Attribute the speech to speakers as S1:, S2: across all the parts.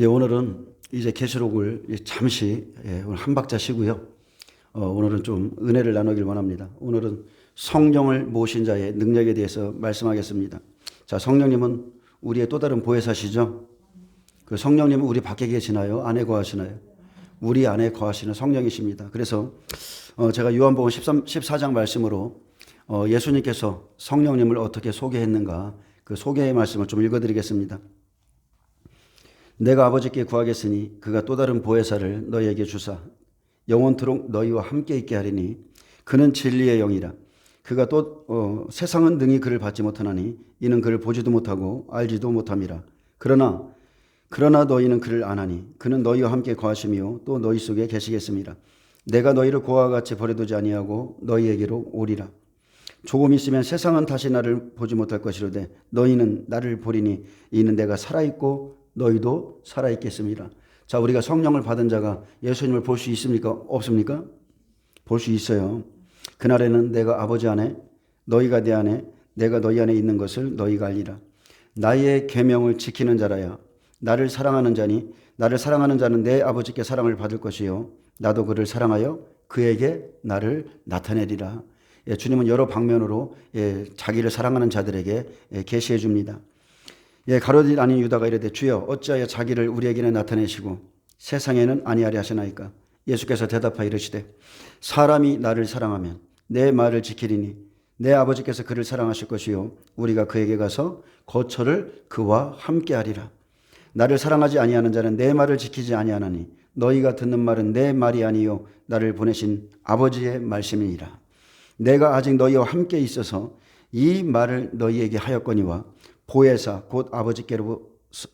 S1: 오늘은 이제 계시록을 잠시 오늘 한 박자 쉬고요. 오늘은 좀 은혜를 나누길 원합니다. 오늘은 성령을 모신 자의 능력에 대해서 말씀하겠습니다. 자, 성령님은 우리의 또 다른 보혜사시죠. 그 성령님은 우리 밖에 계시나요? 안에 거하시나요? 우리 안에 거하시는 성령이십니다. 그래서 제가 요한복음 14장 말씀으로 예수님께서 성령님을 어떻게 소개했는가, 그 소개의 말씀을 좀 읽어드리겠습니다. 내가 아버지께 구하겠으니 그가 또 다른 보혜사를 너희에게 주사 영원토록 너희와 함께 있게 하리니 그는 진리의 영이라. 그가 또 세상은 능히 그를 받지 못하나니 이는 그를 보지도 못하고 알지도 못함이라. 그러나 너희는 그를 아나니 그는 너희와 함께 거하시며 또 너희 속에 계시겠습니다. 내가 너희를 고아와 같이 버려두지 아니하고 너희에게로 오리라. 조금 있으면 세상은 다시 나를 보지 못할 것이로되 너희는 나를 보리니 이는 내가 살아있고 너희도 살아있겠습니다. 자, 우리가 성령을 받은 자가 예수님을 볼 수 있습니까? 없습니까? 볼 수 있어요. 그날에는 내가 아버지 안에 너희가 내 안에 내가 너희 안에 있는 것을 너희가 알리라. 나의 계명을 지키는 자라야 나를 사랑하는 자니 나를 사랑하는 자는 내 아버지께 사랑을 받을 것이요 나도 그를 사랑하여 그에게 나를 나타내리라. 주님은 여러 방면으로 자기를 사랑하는 자들에게 계시해 줍니다. 가룟 아닌 유다가 이르되 주여 어찌하여 자기를 우리에게는 나타내시고 세상에는 아니하리 하시나이까. 예수께서 대답하여 이르시되 사람이 나를 사랑하면 내 말을 지키리니 내 아버지께서 그를 사랑하실 것이요 우리가 그에게 가서 거처를 그와 함께하리라. 나를 사랑하지 아니하는 자는 내 말을 지키지 아니하나니 너희가 듣는 말은 내 말이 아니요 나를 보내신 아버지의 말씀이니라. 내가 아직 너희와 함께 있어서 이 말을 너희에게 하였거니와 보혜사 곧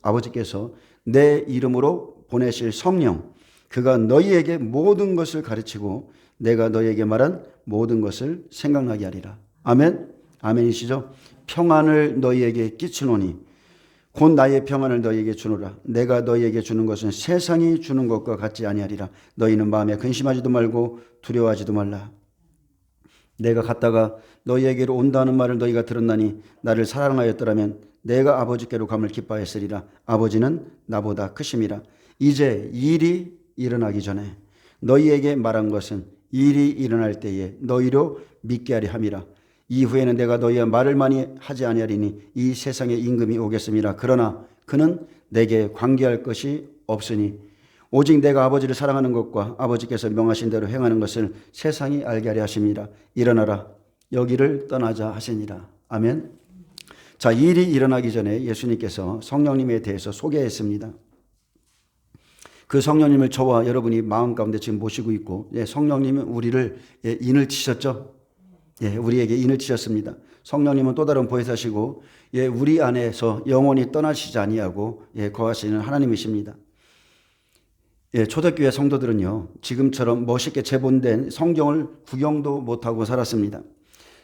S1: 아버지께서 내 이름으로 보내실 성령 그가 너희에게 모든 것을 가르치고 내가 너희에게 말한 모든 것을 생각나게 하리라. 아멘. 아멘이시죠? 평안을 너희에게 끼치노니 곧 나의 평안을 너희에게 주노라. 내가 너희에게 주는 것은 세상이 주는 것과 같지 아니하리라. 너희는 마음에 근심하지도 말고 두려워하지도 말라. 내가 갔다가 너희에게로 온다는 말을 너희가 들었나니 나를 사랑하였더라면 내가 아버지께로 감을 기뻐했으리라. 아버지는 나보다 크심이라. 이제 일이 일어나기 전에 너희에게 말한 것은 일이 일어날 때에 너희로 믿게 하리 함이라. 이후에는 내가 너희와 말을 많이 하지 아니하리니 이 세상에 임금이 오겠음이라. 그러나 그는 내게 관계할 것이 없으니 오직 내가 아버지를 사랑하는 것과 아버지께서 명하신 대로 행하는 것을 세상이 알게 하려 하심이라. 일어나라 여기를 떠나자 하시니라. 아멘. 자, 일이 일어나기 전에 예수님께서 성령님에 대해서 소개했습니다. 그 성령님을 저와 여러분이 마음 가운데 지금 모시고 있고, 성령님은 우리를 인을 치셨죠. 우리에게 인을 치셨습니다. 성령님은 또 다른 보혜사시고 우리 안에서 영원히 떠나시지 아니하고 거하시는 하나님이십니다. 초대교회 성도들은요 지금처럼 멋있게 제본된 성경을 구경도 못하고 살았습니다.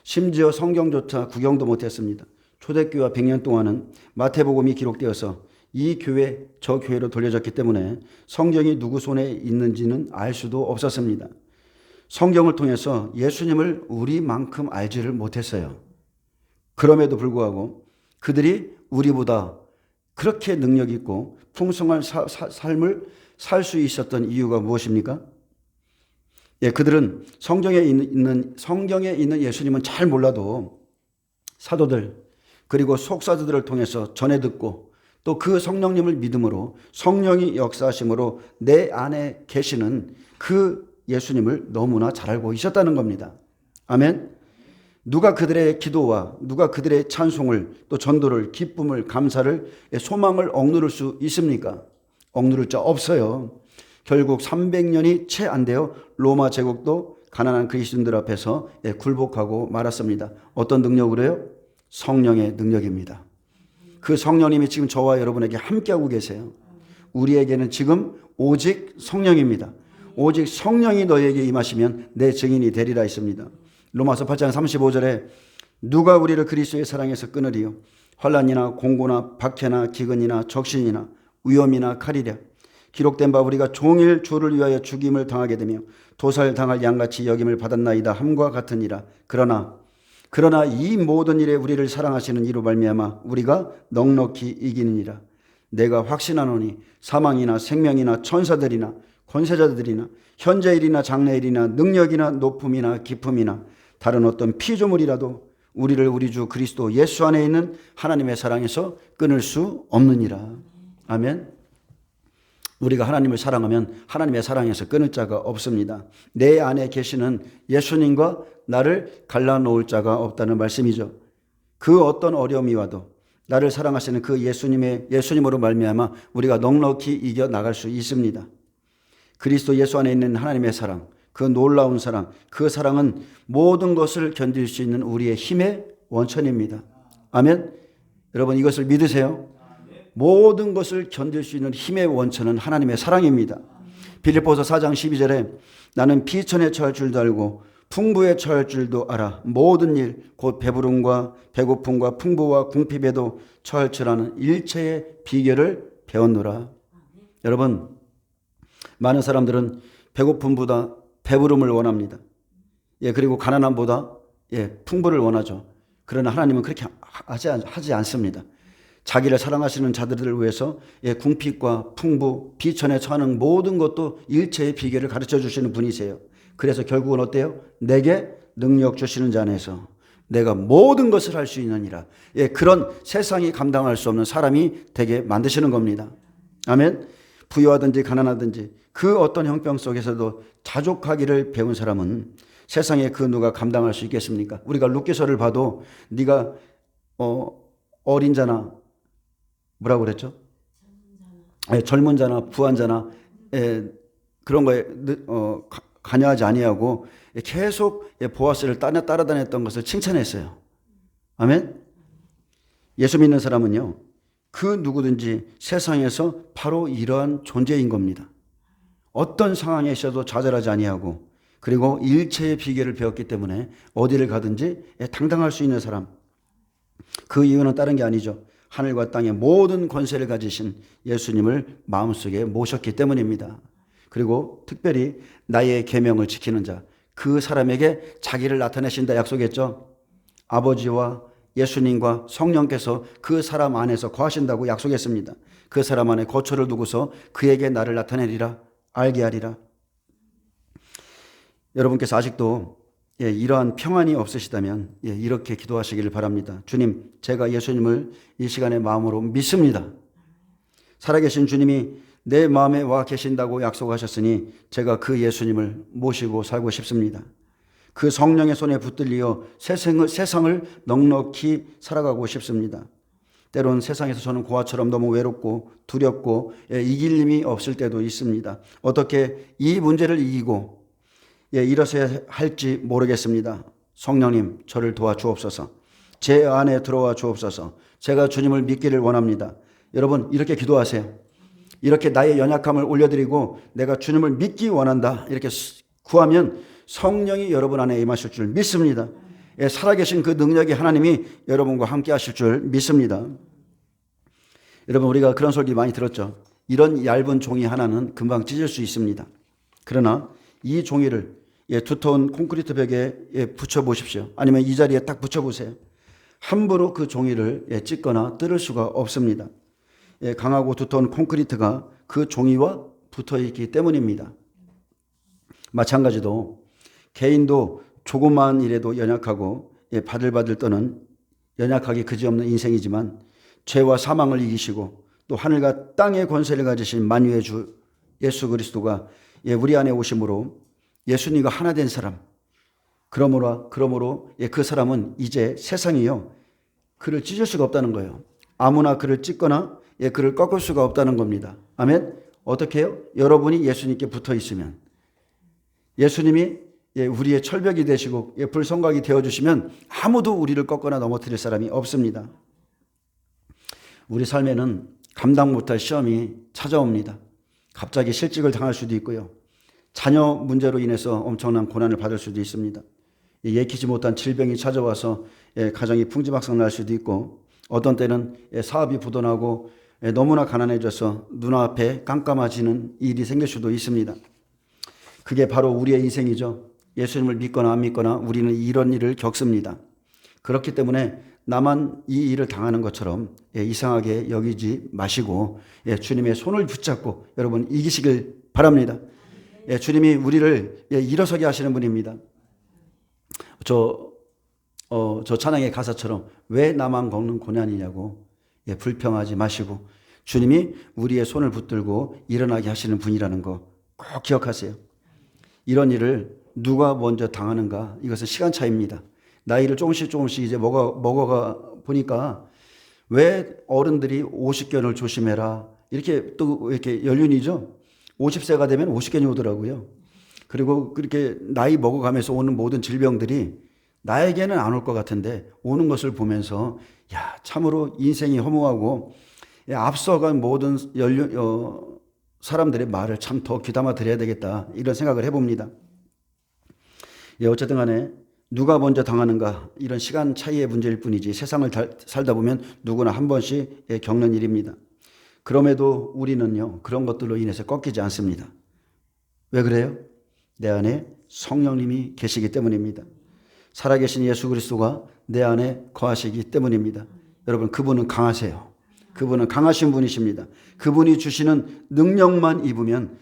S1: 심지어 성경조차 구경도 못했습니다. 초대교회와 100년 동안은 마태복음이 기록되어서 이 교회 저 교회로 돌려졌기 때문에 성경이 누구 손에 있는지는 알 수도 없었습니다. 성경을 통해서 예수님을 우리만큼 알지를 못했어요. 그럼에도 불구하고 그들이 우리보다 그렇게 능력 있고 풍성한 삶을 살 수 있었던 이유가 무엇입니까? 그들은 성경에 있는 예수님은 잘 몰라도 사도들 그리고 속사도들을 통해서 전해 듣고 또 그 성령님을 믿음으로 성령이 역사하심으로 내 안에 계시는 그 예수님을 너무나 잘 알고 있었다는 겁니다. 아멘. 누가 그들의 기도와 누가 그들의 찬송을 또 전도를 기쁨을 감사를 소망을 억누를 수 있습니까? 억누를 자 없어요. 결국 300년이 채 안 되어 로마 제국도 가난한 그리스도인들 앞에서 굴복하고 말았습니다. 어떤 능력으로요? 성령의 능력입니다. 그 성령님이 지금 저와 여러분에게 함께하고 계세요. 우리에게는 지금 오직 성령입니다. 오직 성령이 너희에게 임하시면 내 증인이 되리라 했습니다. 로마서 8장 35절에 누가 우리를 그리스도의 사랑에서 끊으리요? 환난이나 공고나 박해나 기근이나 적신이나 위험이나 칼이랴. 기록된 바 우리가 종일 주를 위하여 죽임을 당하게 되며 도살당할 양같이 여김을 받았나이다 함과 같으니라. 그러나 이 모든 일에 우리를 사랑하시는 이로 말미암아 우리가 넉넉히 이기느니라. 내가 확신하노니 사망이나 생명이나 천사들이나 권세자들이나 현재일이나 장래일이나 능력이나 높음이나 깊음이나 다른 어떤 피조물이라도 우리를 우리 주 그리스도 예수 안에 있는 하나님의 사랑에서 끊을 수 없느니라. 아멘. 우리가 하나님을 사랑하면 하나님의 사랑에서 끊을 자가 없습니다. 내 안에 계시는 예수님과 나를 갈라놓을 자가 없다는 말씀이죠. 그 어떤 어려움이 와도 나를 사랑하시는 그 예수님으로 말미암아 우리가 넉넉히 이겨나갈 수 있습니다. 그리스도 예수 안에 있는 하나님의 사랑, 그 놀라운 사랑, 그 사랑은 모든 것을 견딜 수 있는 우리의 힘의 원천입니다. 아멘. 여러분 이것을 믿으세요? 모든 것을 견딜 수 있는 힘의 원천은 하나님의 사랑입니다. 빌립보서 4장 12절에 나는 비천에 처할 줄도 알고 풍부에 처할 줄도 알아. 모든 일 곧 배부름과 배고픔과 풍부와 궁핍에도 처할 줄 아는 일체의 비결을 배웠노라. 여러분 많은 사람들은 배고픔보다 배부름을 원합니다. 그리고 가난함보다 풍부를 원하죠. 그러나 하나님은 그렇게 하지 않습니다. 자기를 사랑하시는 자들을 위해서 궁핍과 풍부, 비천에 처하는 모든 것도 일체의 비결을 가르쳐 주시는 분이세요. 그래서 결국은 어때요? 내게 능력 주시는 자 안에서 내가 모든 것을 할 수 있느니라. 그런 세상이 감당할 수 없는 사람이 되게 만드시는 겁니다. 아멘. 부유하든지 가난하든지 그 어떤 형편 속에서도 자족하기를 배운 사람은 세상에 그 누가 감당할 수 있겠습니까? 우리가 룻기서를 봐도 네가 어린 자나 뭐라고 그랬죠? 젊은 자나 부한 자나 그런 거에 관여하지 아니하고 계속 보아스를 따라다녔던 것을 칭찬했어요. 아멘. 예수 믿는 사람은요 그 누구든지 세상에서 바로 이러한 존재인 겁니다. 어떤 상황에 있어도 좌절하지 아니하고 그리고 일체의 비결을 배웠기 때문에 어디를 가든지 당당할 수 있는 사람. 그 이유는 다른 게 아니죠. 하늘과 땅의 모든 권세를 가지신 예수님을 마음속에 모셨기 때문입니다. 그리고 특별히 나의 계명을 지키는 자, 그 사람에게 자기를 나타내신다 약속했죠. 아버지와 예수님과 성령께서 그 사람 안에서 거하신다고 약속했습니다. 그 사람 안에 거처를 두고서 그에게 나를 나타내리라, 알게 하리라. 여러분께서 아직도 이러한 평안이 없으시다면 이렇게 기도하시기를 바랍니다. 주님, 제가 예수님을 이 시간에 마음으로 믿습니다. 살아계신 주님이 내 마음에 와 계신다고 약속하셨으니 제가 그 예수님을 모시고 살고 싶습니다. 그 성령의 손에 붙들려 세상을 넉넉히 살아가고 싶습니다. 때론 세상에서 저는 고아처럼 너무 외롭고 두렵고 이길 힘이 없을 때도 있습니다. 어떻게 이 문제를 이기고 일어서야 할지 모르겠습니다. 성령님, 저를 도와주옵소서. 제 안에 들어와 주옵소서. 제가 주님을 믿기를 원합니다. 여러분 이렇게 기도하세요. 이렇게 나의 연약함을 올려드리고 내가 주님을 믿기 원한다 이렇게 구하면 성령이 여러분 안에 임하실 줄 믿습니다. 살아계신 그 능력이 하나님이 여러분과 함께 하실 줄 믿습니다. 여러분 우리가 그런 소리 많이 들었죠. 이런 얇은 종이 하나는 금방 찢을 수 있습니다. 그러나 이 종이를 두터운 콘크리트 벽에 붙여보십시오. 아니면 이 자리에 딱 붙여보세요. 함부로 그 종이를 찢거나 뜯을 수가 없습니다. 강하고 두터운 콘크리트가 그 종이와 붙어있기 때문입니다. 마찬가지로 개인도 조그마한 일에도 연약하고 바들바들 떠는 연약하기 그지없는 인생이지만 죄와 사망을 이기시고 또 하늘과 땅의 권세를 가지신 만유의 주 예수 그리스도가 우리 안에 오심으로 예수님과 하나 된 사람, 그러므로 그 사람은 이제 세상이요 그를 찢을 수가 없다는 거예요. 아무나 그를 찢거나 그를 꺾을 수가 없다는 겁니다. 아멘. 어떻게 해요? 여러분이 예수님께 붙어 있으면, 예수님이 우리의 철벽이 되시고 불성각이 되어주시면 아무도 우리를 꺾거나 넘어뜨릴 사람이 없습니다. 우리 삶에는 감당 못할 시험이 찾아옵니다. 갑자기 실직을 당할 수도 있고요. 자녀 문제로 인해서 엄청난 고난을 받을 수도 있습니다. 예기치 못한 질병이 찾아와서 가정이 풍지박산 날 수도 있고, 어떤 때는 사업이 부도나고 너무나 가난해져서 눈앞에 깜깜해지는 일이 생길 수도 있습니다. 그게 바로 우리의 인생이죠. 예수님을 믿거나 안 믿거나 우리는 이런 일을 겪습니다. 그렇기 때문에 나만 이 일을 당하는 것처럼 이상하게 여기지 마시고 주님의 손을 붙잡고 여러분 이기시길 바랍니다. 주님이 우리를 일어서게 하시는 분입니다. 저 찬양의 가사처럼 왜 나만 겪는 고난이냐고 불평하지 마시고 주님이 우리의 손을 붙들고 일어나게 하시는 분이라는 거 꼭 기억하세요. 이런 일을 누가 먼저 당하는가? 이것은 시간 차이입니다. 나이를 조금씩 이제 먹어가 보니까 왜 어른들이 50견을 조심해라 이렇게 또 이렇게 연륜이죠. 50세가 되면 50견이 오더라고요. 그리고 그렇게 나이 먹어가면서 오는 모든 질병들이 나에게는 안 올 것 같은데 오는 것을 보면서 야 참으로 인생이 허무하고 앞서간 모든 사람들의 말을 참 더 귀담아 들어야 되겠다 이런 생각을 해봅니다. 어쨌든 간에 누가 먼저 당하는가 이런 시간 차이의 문제일 뿐이지 세상을 살다 보면 누구나 한 번씩 겪는 일입니다. 그럼에도 우리는요 그런 것들로 인해서 꺾이지 않습니다. 왜 그래요? 내 안에 성령님이 계시기 때문입니다. 살아계신 예수 그리스도가 내 안에 거하시기 때문입니다. 여러분 그분은 강하세요. 그분은 강하신 분이십니다. 그분이 주시는 능력만 입으면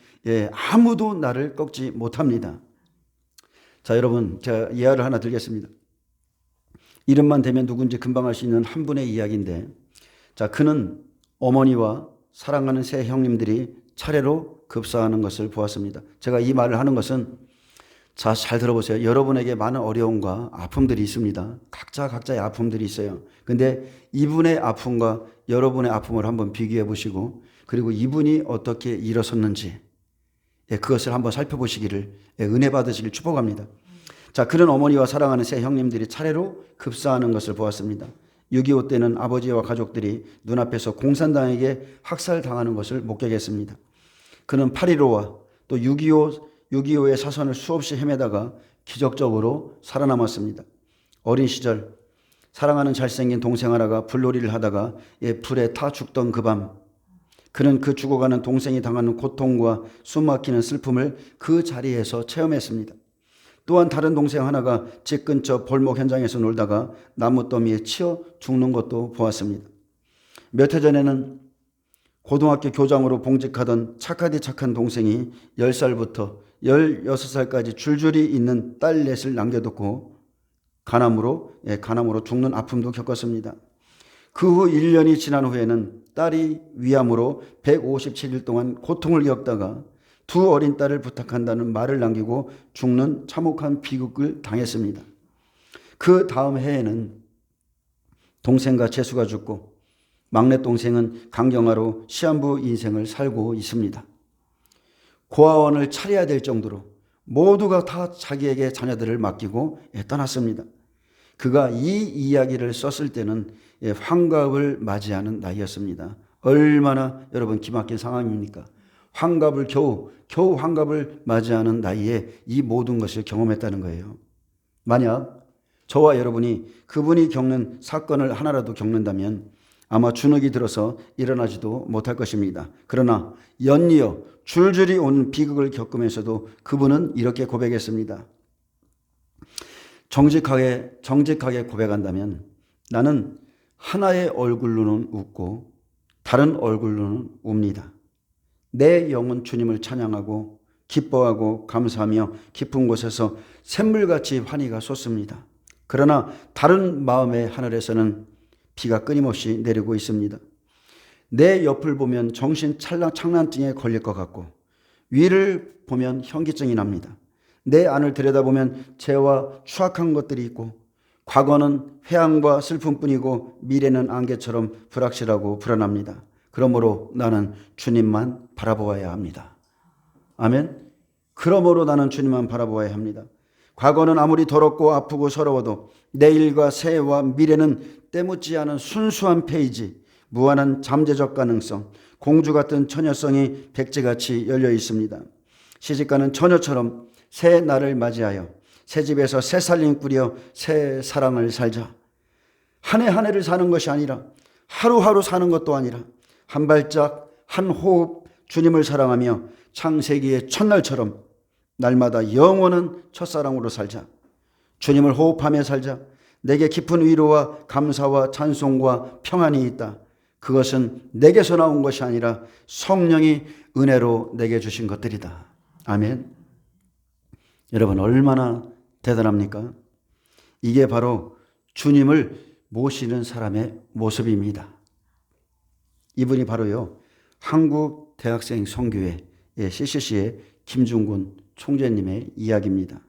S1: 아무도 나를 꺾지 못합니다. 자 여러분 제가 예화를 하나 들겠습니다. 이름만 대면 누군지 금방 알 수 있는 한 분의 이야기인데 자 그는 어머니와 사랑하는 세 형님들이 차례로 급사하는 것을 보았습니다. 제가 이 말을 하는 것은 자, 잘 들어보세요. 여러분에게 많은 어려움과 아픔들이 있습니다. 각자의 아픔들이 있어요. 근데 이분의 아픔과 여러분의 아픔을 한번 비교해 보시고 그리고 이분이 어떻게 일어섰는지 그것을 한번 살펴보시기를 은혜 받으시길 축복합니다. 자, 그런 어머니와 사랑하는 세 형님들이 차례로 급사하는 것을 보았습니다. 6.25 때는 아버지와 가족들이 눈앞에서 공산당에게 학살당하는 것을 목격했습니다. 그는 8.15와 또 6.25의 사선을 수없이 헤매다가 기적적으로 살아남았습니다. 어린 시절 사랑하는 잘생긴 동생 하나가 불놀이를 하다가 불에 타 죽던 그 밤 그는 그 죽어가는 동생이 당하는 고통과 숨막히는 슬픔을 그 자리에서 체험했습니다. 또한 다른 동생 하나가 집 근처 벌목 현장에서 놀다가 나무 더미에 치여 죽는 것도 보았습니다. 몇 해 전에는 고등학교 교장으로 봉직하던 착하디 착한 동생이 10살부터 16살까지 줄줄이 있는 딸 넷을 남겨두고 간암으로 죽는 아픔도 겪었습니다. 그 후 1년이 지난 후에는 딸이 위암으로 157일 동안 고통을 겪다가 두 어린 딸을 부탁한다는 말을 남기고 죽는 참혹한 비극을 당했습니다. 그 다음 해에는 동생과 재수가 죽고 막내 동생은 강경화로 시한부 인생을 살고 있습니다. 고아원을 차려야 될 정도로 모두가 다 자기에게 자녀들을 맡기고 떠났습니다. 그가 이 이야기를 썼을 때는 환갑을 맞이하는 나이였습니다. 얼마나 여러분 기막힌 상황입니까? 환갑을 겨우 환갑을 맞이하는 나이에 이 모든 것을 경험했다는 거예요. 만약 저와 여러분이 그분이 겪는 사건을 하나라도 겪는다면 아마 주눅이 들어서 일어나지도 못할 것입니다. 그러나 연이어 줄줄이 온 비극을 겪으면서도 그분은 이렇게 고백했습니다. 정직하게 고백한다면 나는 하나의 얼굴로는 웃고 다른 얼굴로는 웁니다. 내 영은 주님을 찬양하고 기뻐하고 감사하며 깊은 곳에서 샘물같이 환희가 솟습니다. 그러나 다른 마음의 하늘에서는 비가 끊임없이 내리고 있습니다. 내 옆을 보면 정신 착란증에 걸릴 것 같고 위를 보면 현기증이 납니다. 내 안을 들여다보면 죄와 추악한 것들이 있고 과거는 회한과 슬픔뿐이고 미래는 안개처럼 불확실하고 불안합니다. 그러므로 나는 주님만 바라보아야 합니다. 아멘. 그러므로 나는 주님만 바라보아야 합니다. 과거는 아무리 더럽고 아프고 서러워도 내일과 새해와 미래는 때묻지 않은 순수한 페이지, 무한한 잠재적 가능성, 공주 같은 처녀성이 백지같이 열려 있습니다. 시집가는 처녀처럼 새 날을 맞이하여 새 집에서 새 살림 꾸려 새 사랑을 살자. 한 해 한 해를 사는 것이 아니라 하루하루 사는 것도 아니라 한 발짝 한 호흡 주님을 사랑하며 창세기의 첫날처럼 날마다 영원한 첫사랑으로 살자. 주님을 호흡하며 살자. 내게 깊은 위로와 감사와 찬송과 평안이 있다. 그것은 내게서 나온 것이 아니라 성령이 은혜로 내게 주신 것들이다. 아멘. 여러분, 얼마나 대단합니까? 이게 바로 주님을 모시는 사람의 모습입니다. 이분이 바로요, 한국 대학생 선교회 CCC의 김중군 총재님의 이야기입니다.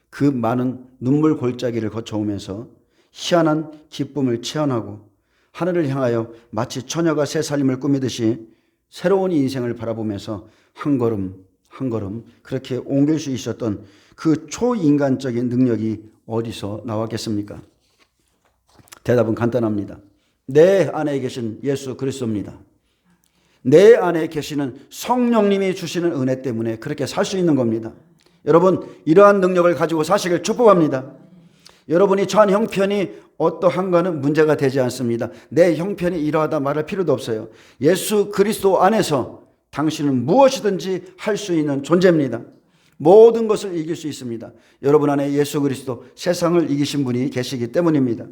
S1: 그 많은 눈물 골짜기를 거쳐오면서 희한한 기쁨을 체험하고 하늘을 향하여 마치 처녀가 새 살림을 꾸미듯이 새로운 인생을 바라보면서 한 걸음 한 걸음 그렇게 옮길 수 있었던 그 초인간적인 능력이 어디서 나왔겠습니까? 대답은 간단합니다. 내 안에 계신 예수 그리스도입니다. 내 안에 계시는 성령님이 주시는 은혜 때문에 그렇게 살 수 있는 겁니다. 여러분, 이러한 능력을 가지고 사시길 축복합니다. 여러분이 처한 형편이 어떠한가는 문제가 되지 않습니다. 내 형편이 이러하다 말할 필요도 없어요. 예수 그리스도 안에서 당신은 무엇이든지 할 수 있는 존재입니다. 모든 것을 이길 수 있습니다. 여러분 안에 예수 그리스도, 세상을 이기신 분이 계시기 때문입니다.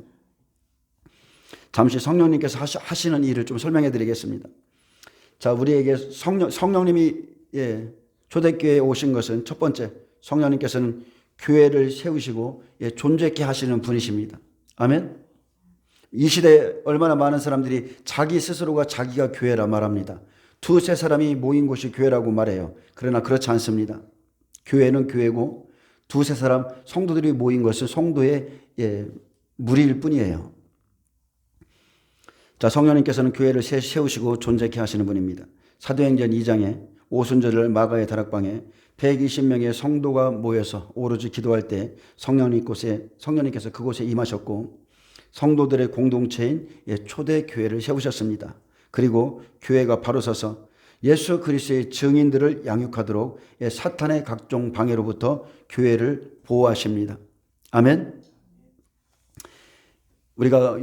S1: 잠시 성령님께서 하시는 일을 좀 설명해 드리겠습니다. 자, 우리에게 성령님이 초대교회에 오신 것은 첫 번째, 성령님께서는 교회를 세우시고 존재케 하시는 분이십니다. 아멘. 이 시대에 얼마나 많은 사람들이 자기 스스로가 자기가 교회라 말합니다. 두세 사람이 모인 곳이 교회라고 말해요. 그러나 그렇지 않습니다. 교회는 교회고 두세 사람 성도들이 모인 것은 성도의 무리일 뿐이에요. 자, 성령님께서는 교회를 세우시고 존재케 하시는 분입니다. 사도행전 2장에 오순절을 마가의 다락방에 120명의 성도가 모여서 오로지 기도할 때 성령님께서 그곳에 임하셨고 성도들의 공동체인 초대 교회를 세우셨습니다. 그리고 교회가 바로 서서 예수 그리스도의 증인들을 양육하도록 사탄의 각종 방해로부터 교회를 보호하십니다. 아멘. 우리가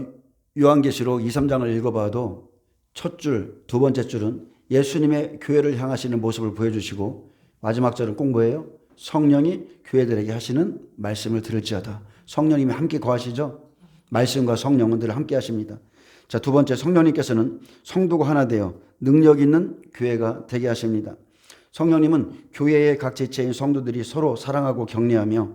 S1: 요한계시록 2, 3장을 읽어봐도 첫 줄, 두 번째 줄은 예수님의 교회를 향하시는 모습을 보여주시고 마지막 절은 꼭 뭐예요? 성령이 교회들에게 하시는 말씀을 들을지어다. 성령님이 함께 거하시죠? 말씀과 성령은 늘 함께 하십니다. 자, 두 번째, 성령님께서는 성도가 하나 되어 능력 있는 교회가 되게 하십니다. 성령님은 교회의 각 지체인 성도들이 서로 사랑하고 격려하며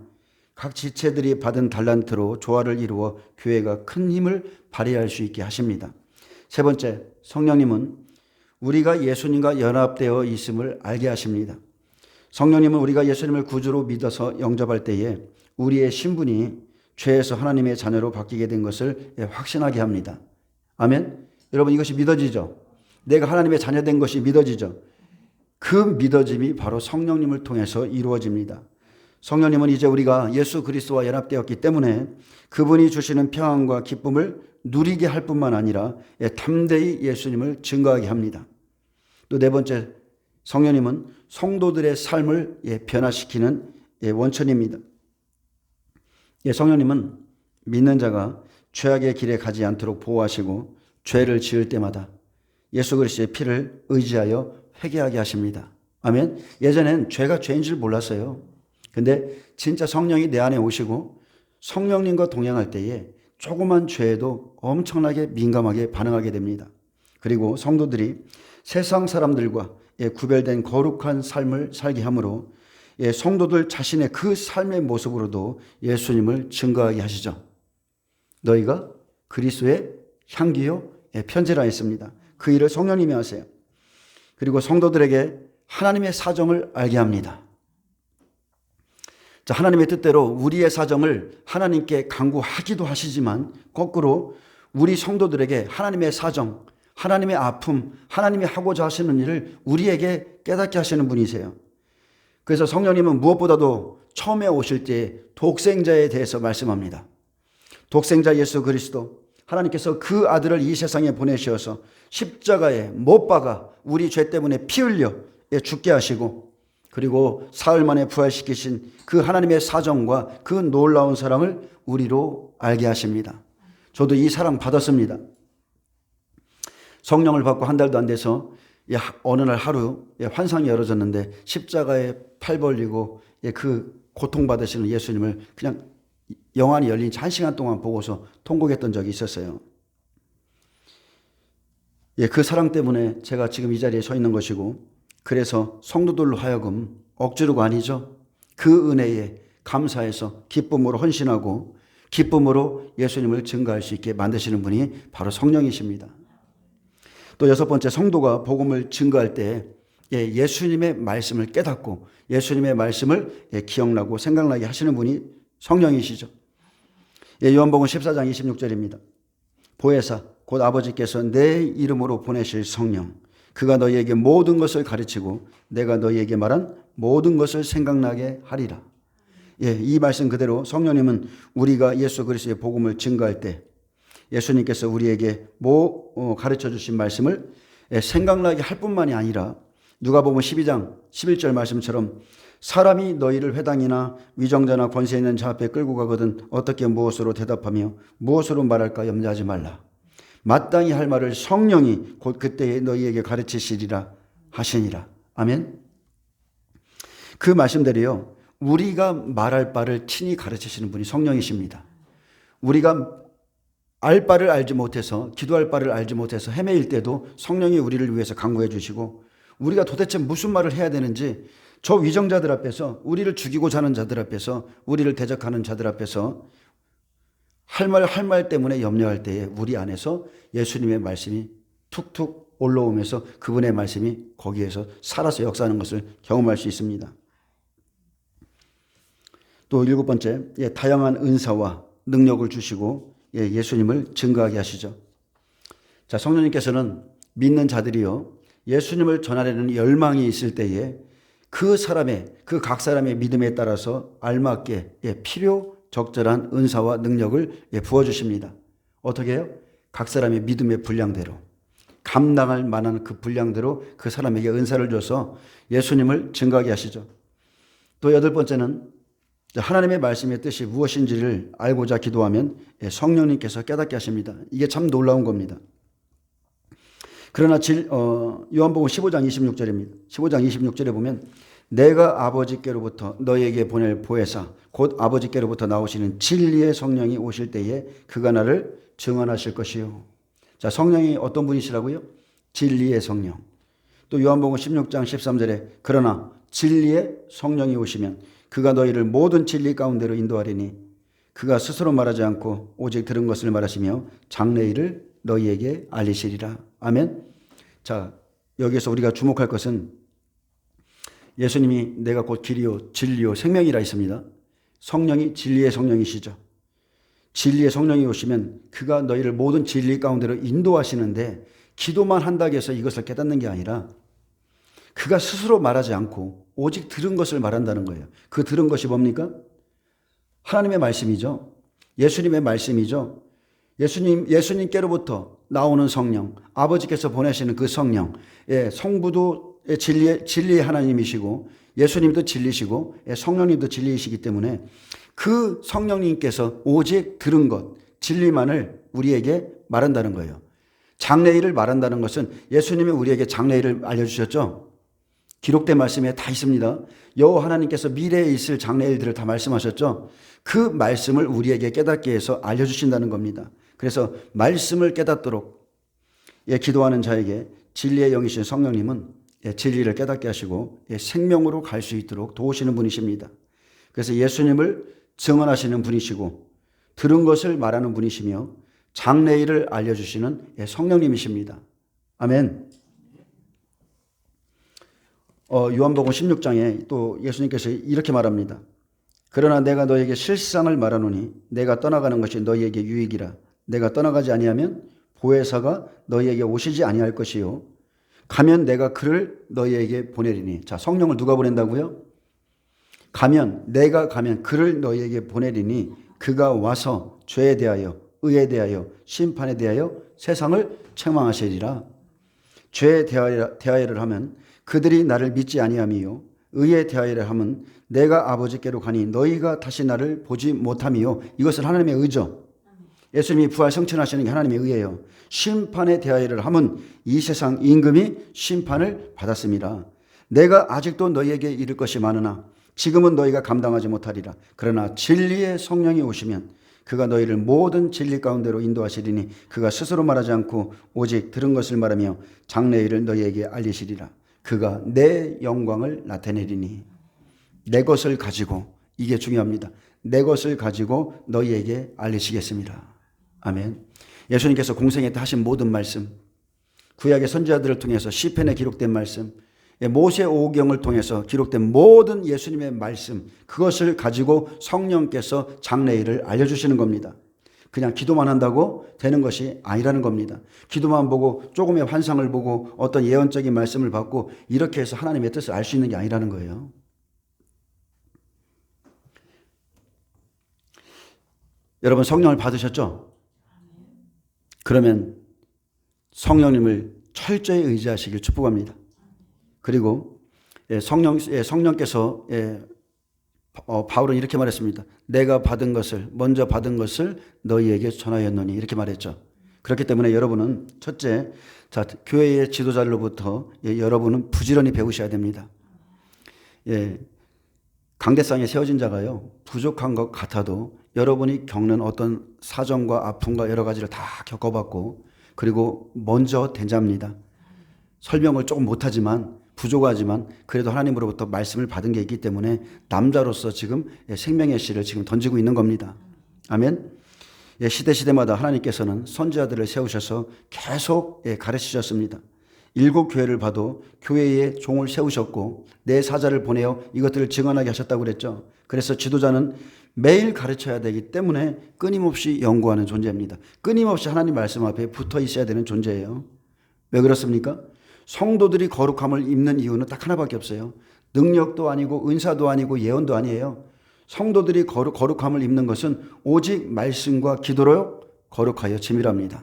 S1: 각 지체들이 받은 달란트로 조화를 이루어 교회가 큰 힘을 발휘할 수 있게 하십니다. 세 번째, 성령님은 우리가 예수님과 연합되어 있음을 알게 하십니다. 성령님은 우리가 예수님을 구주로 믿어서 영접할 때에 우리의 신분이 죄에서 하나님의 자녀로 바뀌게 된 것을 확신하게 합니다. 아멘. 여러분, 이것이 믿어지죠? 내가 하나님의 자녀 된 것이 믿어지죠? 그 믿어짐이 바로 성령님을 통해서 이루어집니다. 성령님은 이제 우리가 예수 그리스도와 연합되었기 때문에 그분이 주시는 평안과 기쁨을 누리게 할 뿐만 아니라 담대히 예수님을 증거하게 합니다. 또 네 번째, 성령님은 성도들의 삶을 변화시키는 원천입니다. 성령님은 믿는 자가 죄악의 길에 가지 않도록 보호하시고 죄를 지을 때마다 예수 그리스도의 피를 의지하여 회개하게 하십니다. 아멘. 예전엔 죄가 죄인 줄 몰랐어요. 근데 진짜 성령이 내 안에 오시고 성령님과 동행할 때에 조그만 죄에도 엄청나게 민감하게 반응하게 됩니다. 그리고 성도들이 세상 사람들과 구별된 거룩한 삶을 살게 하므로 성도들 자신의 그 삶의 모습으로도 예수님을 증거하게 하시죠. 너희가 그리스도의 향기요 편지라 했습니다. 그 일을 성령님이 하세요. 그리고 성도들에게 하나님의 사정을 알게 합니다. 자, 하나님의 뜻대로 우리의 사정을 하나님께 간구하기도 하시지만 거꾸로 우리 성도들에게 하나님의 사정, 하나님의 아픔, 하나님이 하고자 하시는 일을 우리에게 깨닫게 하시는 분이세요. 그래서 성령님은 무엇보다도 처음에 오실 때 독생자에 대해서 말씀합니다. 독생자 예수 그리스도, 하나님께서 그 아들을 이 세상에 보내셔서 십자가에 못 박아 우리 죄 때문에 피 흘려 죽게 하시고 그리고 사흘 만에 부활시키신 그 하나님의 사정과 그 놀라운 사랑을 우리로 알게 하십니다. 저도 이 사랑 받았습니다. 성령을 받고 한 달도 안 돼서 어느 날 하루 환상이 열어졌는데 십자가에 팔 벌리고 그 고통받으시는 예수님을 그냥 영안이 열린 지 1시간 동안 보고서 통곡했던 적이 있었어요. 그 사랑 때문에 제가 지금 이 자리에 서 있는 것이고, 그래서 성도들로 하여금 억지로가 아니죠. 그 은혜에 감사해서 기쁨으로 헌신하고 기쁨으로 예수님을 증거할 수 있게 만드시는 분이 바로 성령이십니다. 또 6번째, 성도가 복음을 증거할 때 예수님의 말씀을 깨닫고 예수님의 말씀을 기억나고 생각나게 하시는 분이 성령이시죠. 요한복음 14장 26절입니다. 보혜사 곧 아버지께서 내 이름으로 보내실 성령, 그가 너희에게 모든 것을 가르치고 내가 너희에게 말한 모든 것을 생각나게 하리라. 이 말씀 그대로 성령님은 우리가 예수 그리스도의 복음을 증거할 때 예수님께서 우리에게 가르쳐 주신 말씀을 생각나게 할 뿐만이 아니라, 누가복음 12장 11절 말씀처럼 사람이 너희를 회당이나 위정자나 권세 있는 자 앞에 끌고 가거든 어떻게 무엇으로 대답하며 무엇으로 말할까 염려하지 말라. 마땅히 할 말을 성령이 곧 그때에 너희에게 가르치시리라 하시니라. 아멘. 그 말씀대로요, 우리가 말할 바를 친히 가르치시는 분이 성령이십니다. 우리가 알 바를 알지 못해서, 기도할 바를 알지 못해서 헤매일 때도 성령이 우리를 위해서 간구해 주시고, 우리가 도대체 무슨 말을 해야 되는지 저 위정자들 앞에서, 우리를 죽이고자 하는 자들 앞에서, 우리를 대적하는 자들 앞에서 할 말 때문에 염려할 때에 우리 안에서 예수님의 말씀이 툭툭 올라오면서 그분의 말씀이 거기에서 살아서 역사하는 것을 경험할 수 있습니다. 또 7번째, 다양한 은사와 능력을 주시고 예수님을 증거하게 하시죠. 자, 성령님께서는 믿는 자들이요, 예수님을 전하려는 열망이 있을 때에 그 각 사람의 믿음에 따라서 알맞게 필요 적절한 은사와 능력을 부어주십니다. 어떻게 해요? 각 사람의 믿음의 분량대로, 감당할 만한 그 분량대로 그 사람에게 은사를 줘서 예수님을 증거하게 하시죠. 또 8번째는 하나님의 말씀의 뜻이 무엇인지를 알고자 기도하면 성령님께서 깨닫게 하십니다. 이게 참 놀라운 겁니다. 그러나 요한복음 15장 26절입니다. 15장 26절에 보면 내가 아버지께로부터 너희에게 보낼 보혜사 곧 아버지께로부터 나오시는 진리의 성령이 오실 때에 그가 나를 증언하실 것이요. 자, 성령이 어떤 분이시라고요? 진리의 성령. 또 요한복음 16장 13절에 그러나 진리의 성령이 오시면 그가 너희를 모든 진리 가운데로 인도하리니 그가 스스로 말하지 않고 오직 들은 것을 말하시며 장래일을 너희에게 알리시리라. 아멘. 자, 여기서 우리가 주목할 것은 예수님이 내가 곧 길이요 진리요 생명이라 했습니다. 성령이 진리의 성령이시죠. 진리의 성령이 오시면 그가 너희를 모든 진리 가운데로 인도하시는데, 기도만 한다고 해서 이것을 깨닫는 게 아니라 그가 스스로 말하지 않고 오직 들은 것을 말한다는 거예요. 그 들은 것이 뭡니까? 하나님의 말씀이죠. 예수님의 말씀이죠. 예수님께로부터 나오는 성령, 아버지께서 보내시는 그 성령, 성부도 진리의 하나님이시고 예수님도 진리시고 성령님도 진리이시기 때문에 그 성령님께서 오직 들은 것, 진리만을 우리에게 말한다는 거예요. 장래일을 말한다는 것은 예수님이 우리에게 장래일을 알려주셨죠. 기록된 말씀에 다 있습니다. 여호와 하나님께서 미래에 있을 장래일들을 다 말씀하셨죠. 그 말씀을 우리에게 깨닫게 해서 알려주신다는 겁니다. 그래서 말씀을 깨닫도록 기도하는 자에게 진리의 영이신 성령님은 진리를 깨닫게 하시고 생명으로 갈 수 있도록 도우시는 분이십니다. 그래서 예수님을 증언하시는 분이시고 들은 것을 말하는 분이시며 장래일을 알려주시는 성령님이십니다. 아멘. 요한복음 16장에 또 예수님께서 이렇게 말합니다. 그러나 내가 너에게 실상을 말하노니 내가 떠나가는 것이 너희에게 유익이라. 내가 떠나가지 아니하면 보혜사가 너희에게 오시지 아니할 것이요 가면 내가 그를 너희에게 보내리니. 자, 성령을 누가 보낸다고요? 내가 가면 그를 너희에게 보내리니 그가 와서 죄에 대하여 의에 대하여 심판에 대하여 세상을 책망하시리라. 죄에 대하여를 하면 그들이 나를 믿지 아니함이요 의에 대하여를 하면 내가 아버지께로 가니 너희가 다시 나를 보지 못함이요. 이것은 하나님의 의죠. 예수님이 부활 성천하시는 게 하나님의 의예요. 심판에 대하여를 하면 이 세상 임금이 심판을 받았습니다. 내가 아직도 너희에게 이를 것이 많으나 지금은 너희가 감당하지 못하리라. 그러나 진리의 성령이 오시면 그가 너희를 모든 진리 가운데로 인도하시리니 그가 스스로 말하지 않고 오직 들은 것을 말하며 장래 일을 너희에게 알리시리라. 그가 내 영광을 나타내리니. 내 것을 가지고, 이게 중요합니다. 내 것을 가지고 너희에게 알리시겠습니다. 아멘. 예수님께서 공생애 때 하신 모든 말씀, 구약의 선지자들을 통해서 시편에 기록된 말씀, 모세 오경을 통해서 기록된 모든 예수님의 말씀, 그것을 가지고 성령께서 장래일을 알려주시는 겁니다. 그냥 기도만 한다고 되는 것이 아니라는 겁니다. 기도만 보고 조금의 환상을 보고 어떤 예언적인 말씀을 받고 이렇게 해서 하나님의 뜻을 알 수 있는 게 아니라는 거예요. 여러분 성령을 받으셨죠? 그러면 성령님을 철저히 의지하시길 축복합니다. 그리고 성령께서 바울은 이렇게 말했습니다. 내가 먼저 받은 것을 너희에게 전하였노니 이렇게 말했죠. 그렇기 때문에 여러분은 첫째, 교회의 지도자로부터 여러분은 부지런히 배우셔야 됩니다. 강대상에 세워진 자가요, 부족한 것 같아도 여러분이 겪는 어떤 사정과 아픔과 여러 가지를 다 겪어봤고, 그리고 먼저 된 자입니다. 설명을 조금 못하지만, 부족하지만, 그래도 하나님으로부터 말씀을 받은 게 있기 때문에 남자로서 지금 생명의 씨를 지금 던지고 있는 겁니다. 아멘. 시대마다 하나님께서는 선지자들을 세우셔서 계속 가르치셨습니다. 7교회를 봐도 교회에 종을 세우셨고 내 사자를 보내어 이것들을 증언하게 하셨다고 그랬죠. 그래서 지도자는 매일 가르쳐야 되기 때문에 끊임없이 연구하는 존재입니다. 끊임없이 하나님 말씀 앞에 붙어 있어야 되는 존재예요. 왜 그렇습니까? 성도들이 거룩함을 입는 이유는 딱 하나밖에 없어요. 능력도 아니고 은사도 아니고 예언도 아니에요. 성도들이 거룩함을 입는 것은 오직 말씀과 기도로 거룩하여 지밀합니다.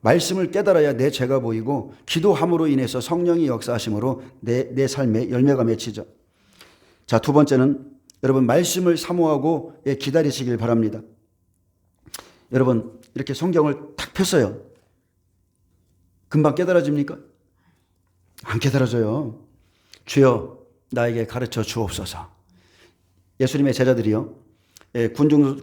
S1: 말씀을 깨달아야 내 죄가 보이고 기도함으로 인해서 성령이 역사하심으로 내 삶에 열매가 맺히죠. 자, 두 번째는 여러분 말씀을 사모하고 기다리시길 바랍니다. 여러분 이렇게 성경을 탁 폈어요. 금방 깨달아집니까? 안 깨달아져요. 주여 나에게 가르쳐 주옵소서. 예수님의 제자들이요,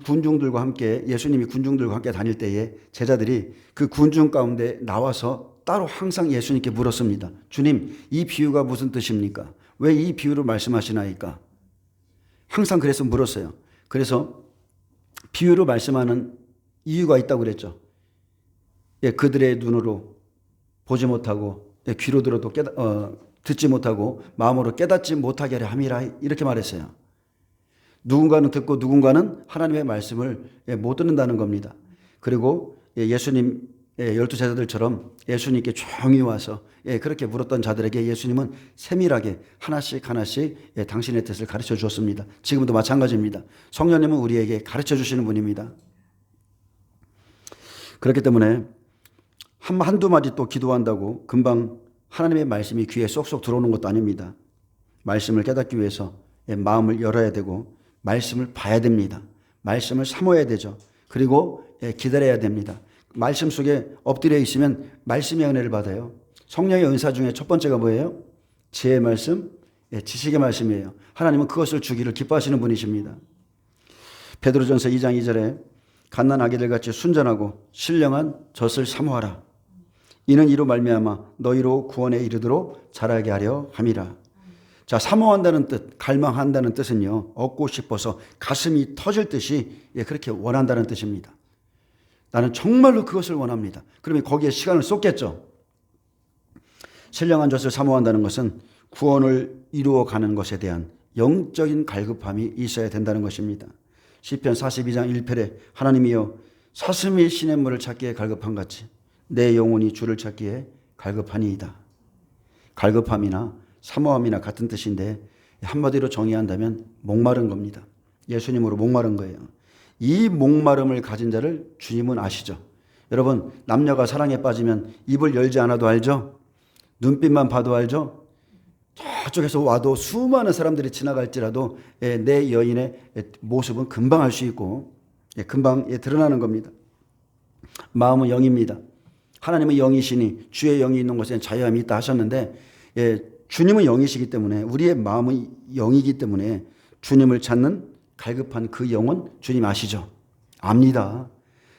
S1: 군중들과 함께, 예수님이 군중들과 함께 다닐 때에 제자들이 그 군중 가운데 나와서 따로 항상 예수님께 물었습니다. 주님, 이 비유가 무슨 뜻입니까? 왜 이 비유를 말씀하시나이까? 항상 그래서 물었어요. 그래서 비유로 말씀하는 이유가 있다고 그랬죠. 그들의 눈으로 보지 못하고 귀로 들어도 듣지 못하고 마음으로 깨닫지 못하게 하려 함이라, 이렇게 말했어요. 누군가는 듣고 누군가는 하나님의 말씀을 못 듣는다는 겁니다. 그리고 예수님 12제자들처럼 예수님께 조용히 와서 그렇게 물었던 자들에게 예수님은 세밀하게 하나씩 당신의 뜻을 가르쳐 주었습니다. 지금도 마찬가지입니다. 성령님은 우리에게 가르쳐 주시는 분입니다. 그렇기 때문에 한두 마디 또 기도한다고 금방 하나님의 말씀이 귀에 쏙쏙 들어오는 것도 아닙니다. 말씀을 깨닫기 위해서 마음을 열어야 되고 말씀을 봐야 됩니다. 말씀을 사모해야 되죠. 그리고 기다려야 됩니다. 말씀 속에 엎드려 있으면 말씀의 은혜를 받아요. 성령의 은사 중에 첫 번째가 뭐예요? 지혜의 말씀, 지식의 말씀이에요. 하나님은 그것을 주기를 기뻐하시는 분이십니다. 베드로전서 2장 2절에 갓난아기들 같이 순전하고 신령한 젖을 사모하라. 이는 이로 말미암아 너희로 구원에 이르도록 자라게 하려 함이라. 자, 사모한다는 뜻, 갈망한다는 뜻은요, 얻고 싶어서 가슴이 터질 듯이 그렇게 원한다는 뜻입니다. 나는 정말로 그것을 원합니다. 그러면 거기에 시간을 쏟겠죠. 신령한 젖을 사모한다는 것은 구원을 이루어가는 것에 대한 영적인 갈급함이 있어야 된다는 것입니다. 시편 42장 1절에 하나님이여 사슴이 시냇물을 찾기에 갈급한 같이 내 영혼이 주를 찾기에 갈급하니이다. 갈급함이나 사모함이나 같은 뜻인데 한마디로 정의한다면 목마른 겁니다. 예수님으로 목마른 거예요. 이 목마름을 가진 자를 주님은 아시죠. 여러분 남녀가 사랑에 빠지면 입을 열지 않아도 알죠. 눈빛만 봐도 알죠. 저쪽에서 와도 수많은 사람들이 지나갈지라도 내 여인의 모습은 금방 알 수 있고 금방 드러나는 겁니다. 마음은 영입니다. 하나님은 영이시니 주의 영이 있는 곳에는 자유함이 있다 하셨는데 주님은 영이시기 때문에, 우리의 마음은 영이기 때문에 주님을 찾는 갈급한 그 영은 주님 아시죠? 압니다.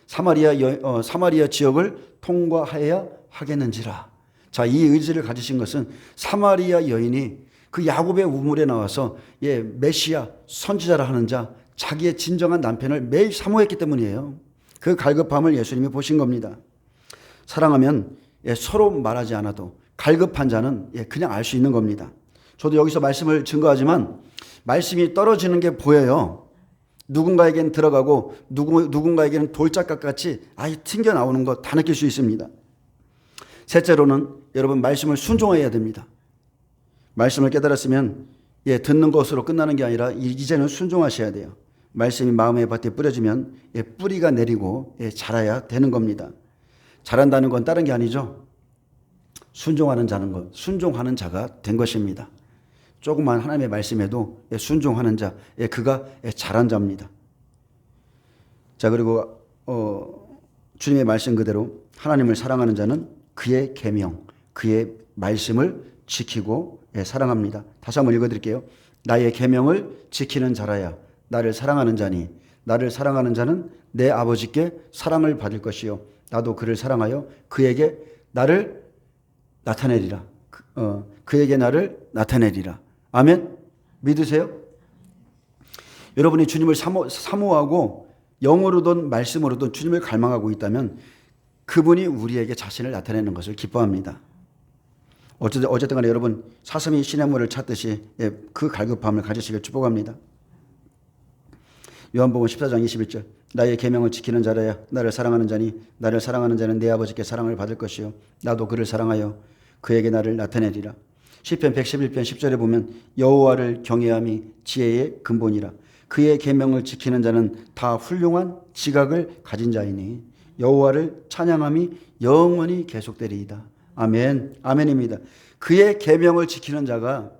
S1: 사마리아 지역을 통과해야 하겠는지라. 자, 이 의지를 가지신 것은 사마리아 여인이 그 야곱의 우물에 나와서 메시아 선지자라 하는 자, 자기의 진정한 남편을 매일 사모했기 때문이에요. 그 갈급함을 예수님이 보신 겁니다. 사랑하면 서로 말하지 않아도 갈급한 자는 그냥 알 수 있는 겁니다. 저도 여기서 말씀을 증거하지만 말씀이 떨어지는 게 보여요. 누군가에게는 들어가고 누군가에게는 돌짝각같이 아예 튕겨 나오는 거 다 느낄 수 있습니다. 셋째로는 여러분, 말씀을 순종해야 됩니다. 말씀을 깨달았으면 듣는 것으로 끝나는 게 아니라 이제는 순종하셔야 돼요. 말씀이 마음의 밭에 뿌려지면 뿌리가 내리고 자라야 되는 겁니다. 자란다는 건 다른 게 아니죠. 순종하는 자가 된 것입니다. 조그만 하나님의 말씀에도 순종하는 자, 그가 자란 자입니다. 자, 그리고 주님의 말씀 그대로 하나님을 사랑하는 자는 그의 계명, 그의 말씀을 지키고 사랑합니다. 다시 한번 읽어드릴게요. 나의 계명을 지키는 자라야 나를 사랑하는 자니, 나를 사랑하는 자는 내 아버지께 사랑을 받을 것이요 나도 그를 사랑하여 그에게 나를 나타내리라. 그에게 나를 나타내리라. 아멘. 믿으세요? 여러분이 주님을 사모하고 영으로든 말씀으로든 주님을 갈망하고 있다면 그분이 우리에게 자신을 나타내는 것을 기뻐합니다. 어쨌든 간에 여러분, 사슴이 시냇물을 찾듯이 그 갈급함을 가지시길 축복합니다. 요한복음 14장 21절, 나의 계명을 지키는 자라야 나를 사랑하는 자니, 나를 사랑하는 자는 내 아버지께 사랑을 받을 것이요 나도 그를 사랑하여 그에게 나를 나타내리라. 시편 111편 10절에 보면 여호와를 경외함이 지혜의 근본이라. 그의 계명을 지키는 자는 다 훌륭한 지각을 가진 자이니 여호와를 찬양함이 영원히 계속되리이다. 아멘. 아멘입니다. 그의 계명을 지키는 자가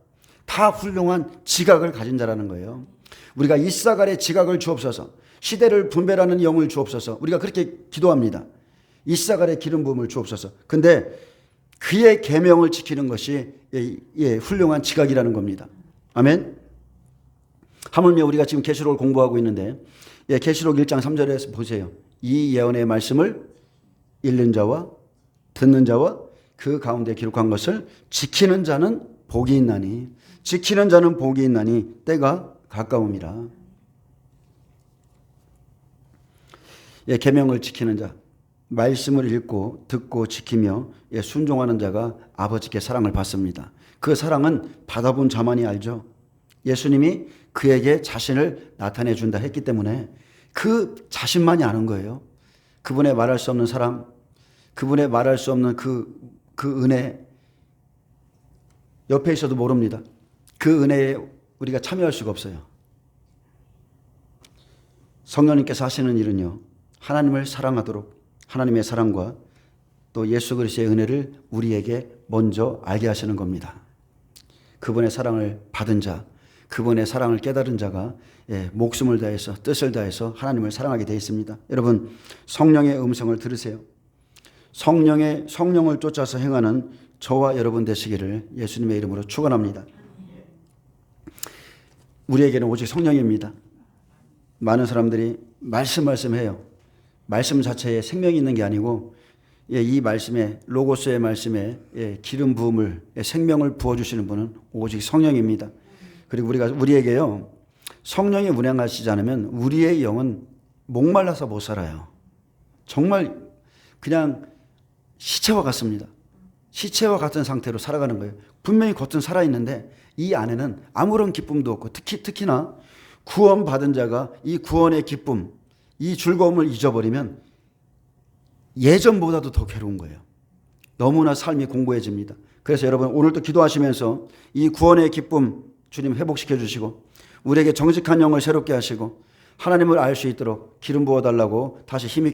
S1: 다 훌륭한 지각을 가진 자라는 거예요. 우리가 이사갈의 지각을 주옵소서, 시대를 분별하는 영을 주옵소서, 우리가 그렇게 기도합니다. 이사갈의 기름 부음을 주옵소서. 근데 그의 계명을 지키는 것이 훌륭한 지각이라는 겁니다. 아멘. 하물며 우리가 지금 계시록을 공부하고 있는데 계시록 1장 3절에서 보세요. 이 예언의 말씀을 읽는 자와 듣는 자와 그 가운데 기록한 것을 지키는 자는 복이 있나니, 지키는 자는 복이 있나니 때가 가까움이라. 계명을 지키는 자, 말씀을 읽고 듣고 지키며 순종하는 자가 아버지께 사랑을 받습니다. 그 사랑은 받아본 자만이 알죠. 예수님이 그에게 자신을 나타내 준다 했기 때문에 그 자신만이 아는 거예요. 그분의 말할 수 없는 사랑, 그분의 말할 수 없는 그 은혜, 옆에 있어도 모릅니다. 그 은혜에 우리가 참여할 수가 없어요. 성령님께서 하시는 일은요, 하나님을 사랑하도록 하나님의 사랑과 또 예수 그리스도의 은혜를 우리에게 먼저 알게 하시는 겁니다. 그분의 사랑을 받은 자, 그분의 사랑을 깨달은 자가 목숨을 다해서 뜻을 다해서 하나님을 사랑하게 되어 있습니다. 여러분, 성령의 음성을 들으세요. 성령을 쫓아서 행하는 저와 여러분 되시기를 예수님의 이름으로 축원합니다. 우리에게는 오직 성령입니다. 많은 사람들이 말씀해요. 말씀 자체에 생명이 있는 게 아니고 이 말씀에, 로고스의 말씀에 기름 부음을, 생명을 부어주시는 분은 오직 성령입니다. 그리고 우리에게요, 성령이 운행하시지 않으면 우리의 영은 목말라서 못 살아요. 정말 그냥 시체와 같습니다. 시체와 같은 상태로 살아가는 거예요. 분명히 겉은 살아있는데 이 안에는 아무런 기쁨도 없고, 특히나 구원받은 자가 이 구원의 기쁨, 이 즐거움을 잊어버리면 예전보다도 더 괴로운 거예요. 너무나 삶이 공고해집니다. 그래서 여러분, 오늘도 기도하시면서 이 구원의 기쁨 주님 회복시켜 주시고, 우리에게 정직한 영을 새롭게 하시고 하나님을 알 수 있도록 기름 부어달라고 다시 힘있게